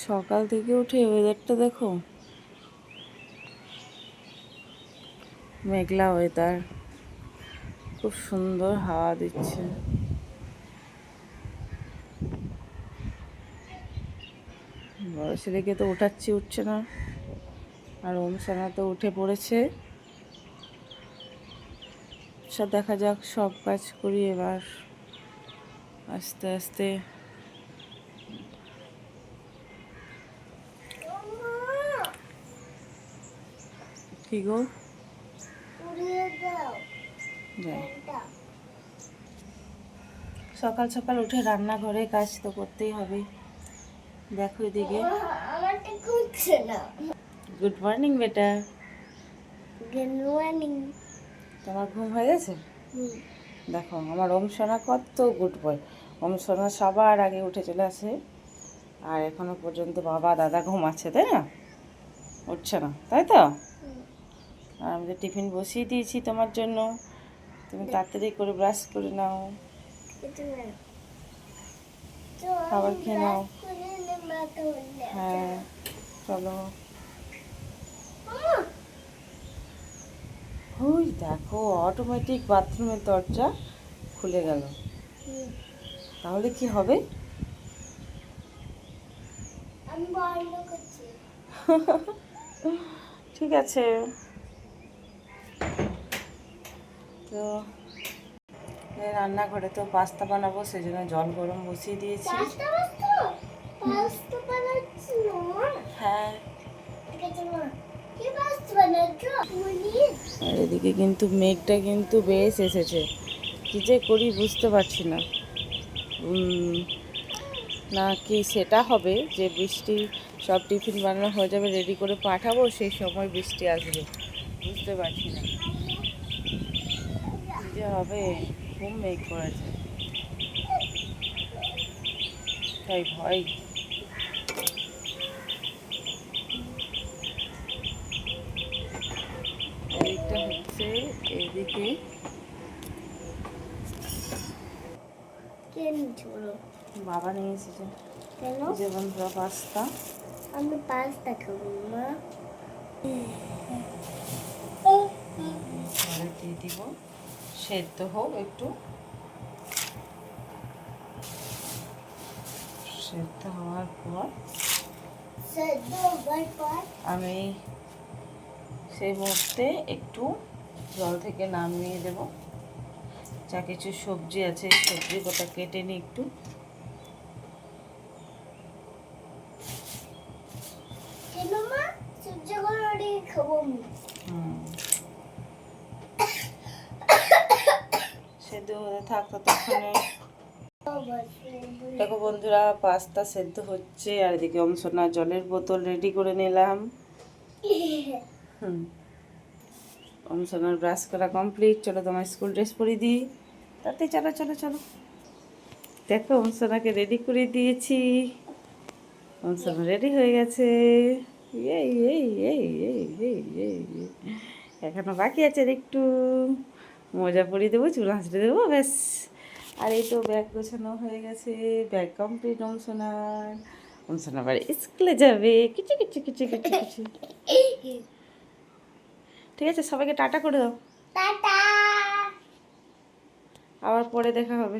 সকাল থেকে উঠে ওয়েদারটা দেখো, মেঘলা ওয়েদার, খুব সুন্দর হাওয়া দিচ্ছে। বড় ছেলেকে তো উঠাচ্ছি, উঠছে না, আর সোনা তো উঠে পড়েছে। দেখা যাক, সব কাজ করি এবার আস্তে আস্তে। কি গো, সকাল সকাল উঠে রান্নাঘরে কাজ তো করতেই হবে। দেখো এদিকে। গুড মর্নিং বেটা। Good morning. তোমার ঘুম হয়ে গেছে? দেখো আমার সোনা কত গুড বয়। সোনা সবার আগে উঠে চলে আসে, আর এখনো পর্যন্ত বাবা দাদা ঘুমাচ্ছে, তাই না? উঠছে না, তাই তো? আর আমি তো টিফিন বসিয়ে দিয়েছি তোমার জন্য, তুমি তাড়াতাড়ি করে ব্রাশ করে নাও, খাবার খেয়ে নাও। হ্যাঁ চলো। ওই দেখো, অটোমেটিক বাথরুমের দরজা খুলে গেল। তাহলে কি হবে? ঠিক আছে, তো রান্নাঘরে তো পাস্তা বানাবো, সেই জন্য জল গরম বসিয়ে দিয়েছি। হ্যাঁ, আর এদিকে কিন্তু মেঘটা কিন্তু বেশ এসেছে, কি যে করি বুঝতে পারছি না। না কি সেটা হবে যে বৃষ্টি, সব টিফিন বানানো হয়ে যাবে, রেডি করে পাঠাবো, সেই সময় বৃষ্টি আসবে, বুঝতে পারছি না কী যে হবে। খুব মেঘ করেছে, তাই ভয়। এদিকটা হচ্ছে, এইদিকে বাবা নিয়ে এসেছে যে বন্ধুরা পাস্তা। আমি পাস্তা খাবো মা। ঘরে দিয়ে দিব, সেদ্ধ হোক একটু, সেদ্ধ হওয়ার পর আমি সেই মুহূর্তে একটু জল থেকে নামিয়ে দেব। যা কিছু সবজি আছে, সবজি গোটা কেটে নিই একটু। সেদ্ধ হতে থাক ততক্ষণে। দেখো বন্ধুরা, পাস্তা সেদ্ধ হচ্ছে, আর এদিকে সোনা জলের বোতল রেডি করে নিলাম। সোনার ব্রাশ করা কমপ্লিট। চলো তোমার স্কুল ড্রেস পরিয়ে দিই, তাতে চলো চলো চলো। দেখো সোনাকে রেডি করে দিয়েছি, সোনা রেডি হয়ে গেছে। এই এই এই এই এই এই এখনো বাকি আছে, একটু মোজা পরিয়ে দেবো, চুল হাসড়ে দেবো, ব্যাস। আর এই তো ব্যাগ গোছানো হয়ে গেছে, ব্যাগ কমপ্লিট। সোনা বাড়ি স্কুলে যাবে, কিছু কিছু কিছু কিছু কিছু। ঠিক আছে, সবাইকে টাটা করে দাও, টাটা। আবার পরে দেখা হবে।